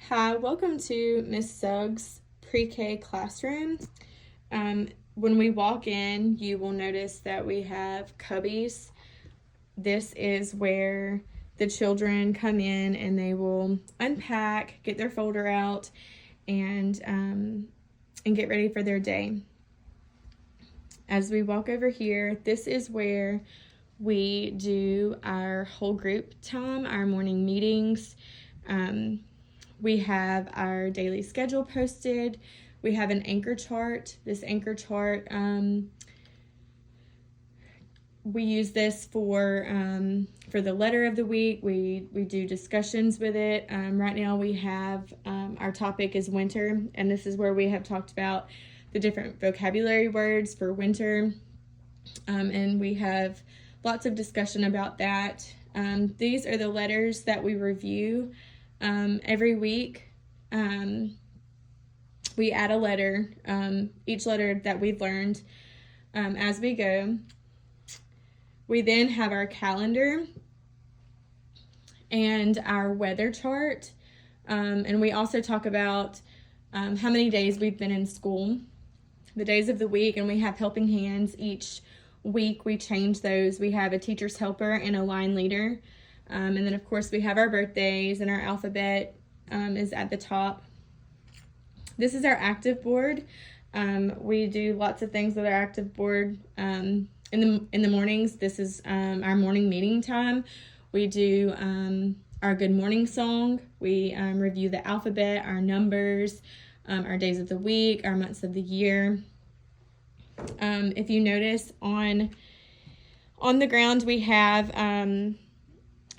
Hi, welcome to Miss Suggs pre-K classroom. When we walk in, you will notice that we have cubbies. This is where the children come in and they will unpack, get their folder out, and get ready for their day. As we walk over here, this is where we do our whole group time, our morning meetings. We have our daily schedule posted. We have an anchor chart. This anchor chart, we use this for the letter of the week. We do discussions with it. Right now we have our topic is winter, and this is where we have talked about the different vocabulary words for winter, and we have lots of discussion about that. These are the letters that we review every week. We add a letter, each letter that we've learned as we go. We then have our calendar and our weather chart, and we also talk about how many days we've been in school, the days of the week, and we have helping hands. Each week we change those. We have a teacher's helper and a line leader. And then, of course, we have our birthdays, and our alphabet is at the top. This is our active board. We do lots of things with our active board. In the mornings, this is our morning meeting time. We do our good morning song. We review the alphabet, our numbers, our days of the week, our months of the year. If you notice on the ground, we have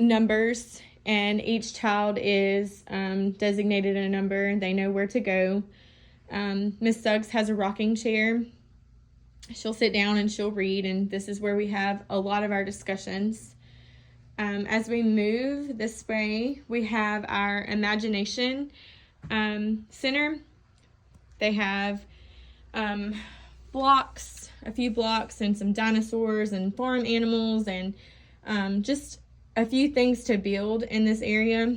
numbers, and each child is designated a number. They know where to go. Miss Suggs has a rocking chair. She'll sit down and she'll read, and this is where we have a lot of our discussions. As we move this way, we have our imagination center. They have blocks, a few blocks, and some dinosaurs and farm animals, and just a few things to build in this area.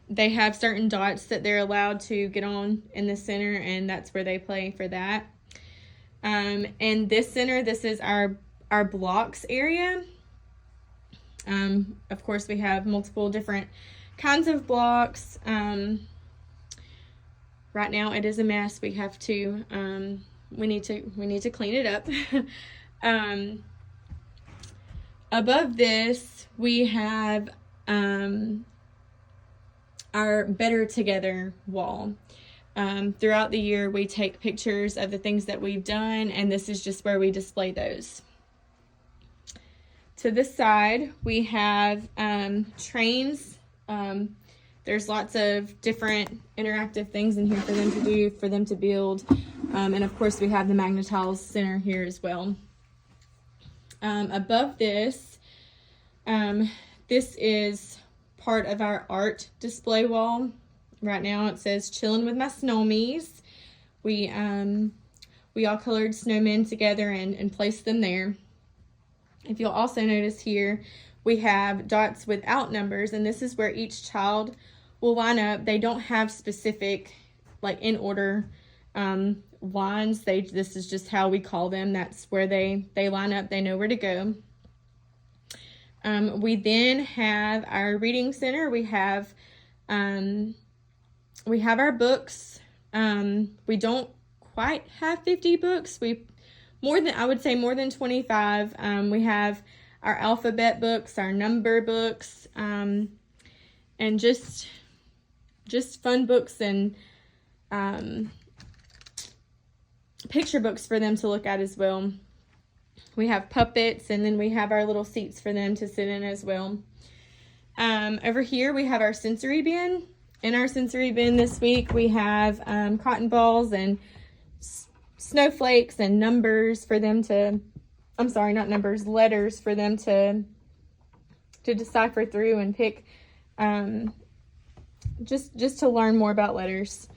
They have certain dots that they're allowed to get on in the center, and that's where they play for that. And this center, this is our blocks area. Of course, we have multiple different kinds of blocks. Right now it is a mess. We have to we need to clean it up. Above this, we have our Better Together wall. Throughout the year, we take pictures of the things that we've done, and this is just where we display those. To this side, we have trains. There's lots of different interactive things in here for them to do, for them to build. And of course, we have the Magnetiles Center here as well. Above this, this is part of our art display wall. Right now it says "Chillin' with my snowmies." We all colored snowmen together and placed them there. If you'll also notice here, we have dots without numbers, and this is where each child will line up. They don't have specific, like, in order lines. This is just how we call them. That's where they line up. They know where to go. We then have our reading center. We have our books. We don't quite have 50 books. I would say more than 25. We have our alphabet books, our number books, and just fun books and picture books for them to look at as well. We have puppets, and then we have our little seats for them to sit in as well. Over here, we have our sensory bin. In our sensory bin this week, we have cotton balls and snowflakes and numbers for them to, letters for them to decipher through and pick, just to learn more about letters.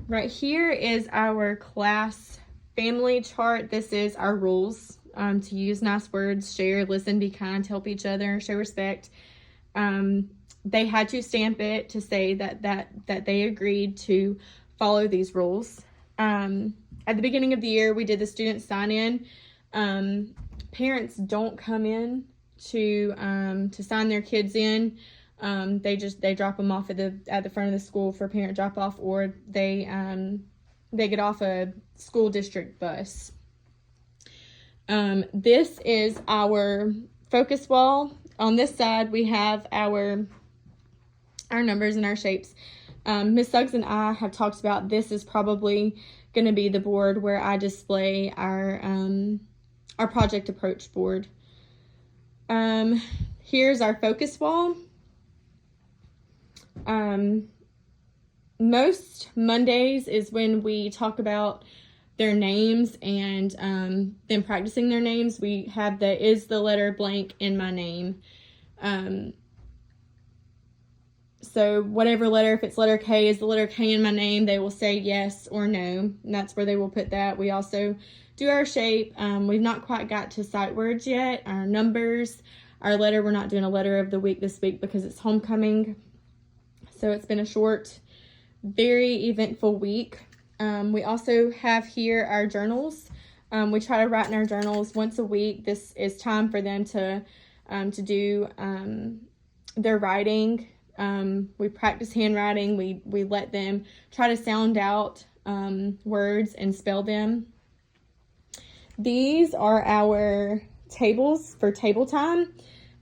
Right here is our class family chart. This is our rules to use nice words, share, listen, be kind, help each other, show respect. They had to stamp it to say that they agreed to follow these rules. At the beginning of the year, we did the student sign-in. Parents don't come in to sign their kids in. They drop them off at the front of the school for parent drop off, or they get off a school district bus. This is our focus wall. On this side, we have our numbers and our shapes. Ms. Suggs and I have talked about this is probably going to be the board where I display our project approach board. Here's our focus wall. Most Mondays is when we talk about their names and them practicing their names. We have is the letter blank in my name. So whatever letter, if it's letter K, is the letter K in my name, they will say yes or no. And that's where they will put that. We also do our shape. We've not quite got to sight words yet. Our numbers, our letter, we're not doing a letter of the week this week because it's homecoming. So it's been a short, very eventful week. We also have here our journals. We try to write in our journals once a week. This is time for them to do their writing. We practice handwriting. We let them try to sound out words and spell them. These are our tables for table time.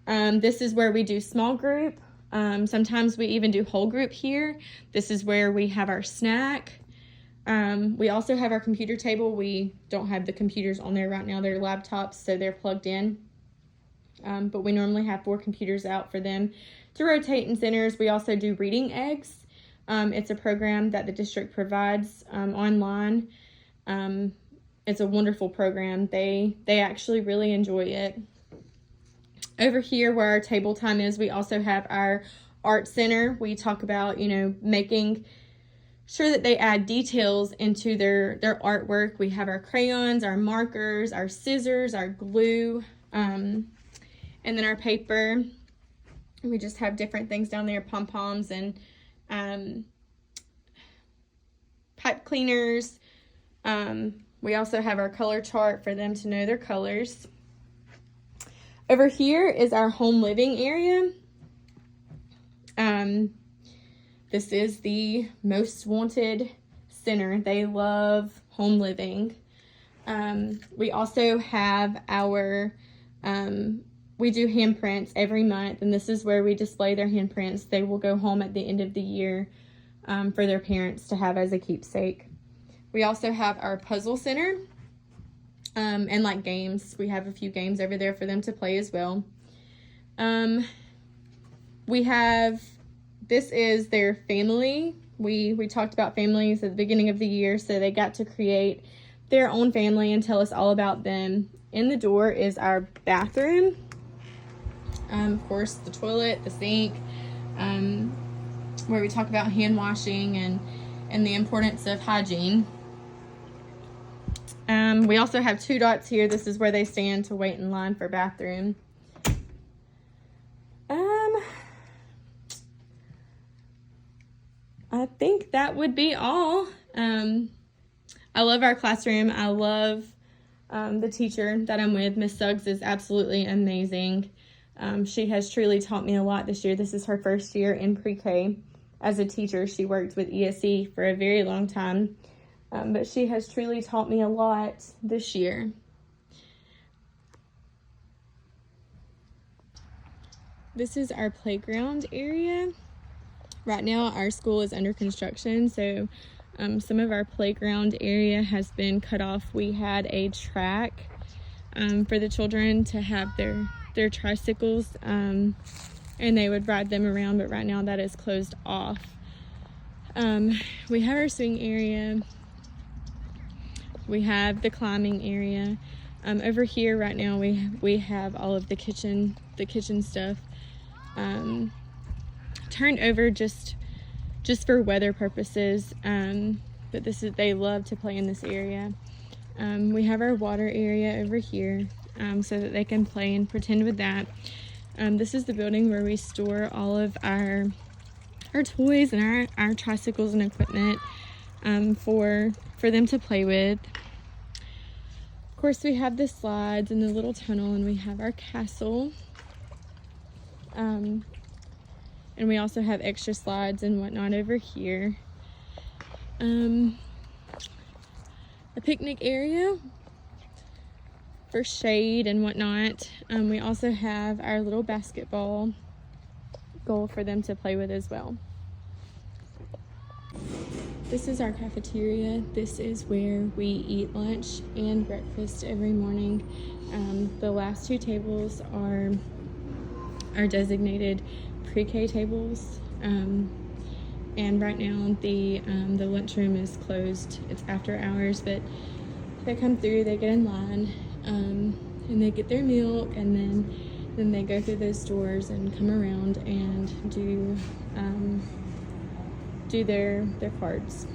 This is where we do small group. Sometimes we even do whole group here. This is where we have our snack. We also have our computer table. We don't have the computers on there right now. They're laptops, so they're plugged in. But we normally have 4 computers out for them to rotate in centers. We also do reading eggs. It's a program that the district provides online. It's a wonderful program. They actually really enjoy it. Over here where our table time is, we also have our art center. We talk about, making sure that they add details into their artwork. We have our crayons, our markers, our scissors, our glue, and then our paper. We just have different things down there, pom-poms and pipe cleaners. We also have our color chart for them to know their colors. Over here is our home living area. This is the most wanted center. They love home living. We also have our, we do handprints every month, and this is where we display their handprints. They will go home at the end of the year for their parents to have as a keepsake. We also have our puzzle center and like games. We have a few games over there for them to play as well. We have, this is their family. We talked about families at the beginning of the year, so they got to create their own family and tell us all about them. In the door is our bathroom. Of course, the toilet, the sink, where we talk about hand washing and the importance of hygiene. We also have 2 dots here. This is where they stand to wait in line for bathroom. I think that would be all. I love our classroom. I love the teacher that I'm with. Miss Suggs is absolutely amazing. She has truly taught me a lot this year. This is her first year in pre-K as a teacher. She worked with ESE for a very long time, but she has truly taught me a lot this year. This is our playground area. Right now, our school is under construction, so some of our playground area has been cut off. We had a track for the children to have their tricycles, and they would ride them around, but right now that is closed off. We have our swing area. We have the climbing area. Over here right now we have all of the kitchen stuff turned over just for weather purposes, but they love to play in this area. We have our water area over here. so that they can play and pretend with that. This is the building where we store all of our toys and our tricycles and equipment for them to play with. Of course, we have the slides and the little tunnel, and we have our castle. And we also have extra slides and whatnot over here. A picnic area for shade and whatnot. We also have our little basketball goal for them to play with as well. This is our cafeteria. This is where we eat lunch and breakfast every morning. The last two tables are designated pre-K tables, and right now the lunchroom is closed. It's after hours, but they come through, they get in line, and they get their milk, and then they go through those doors and come around and do their cards.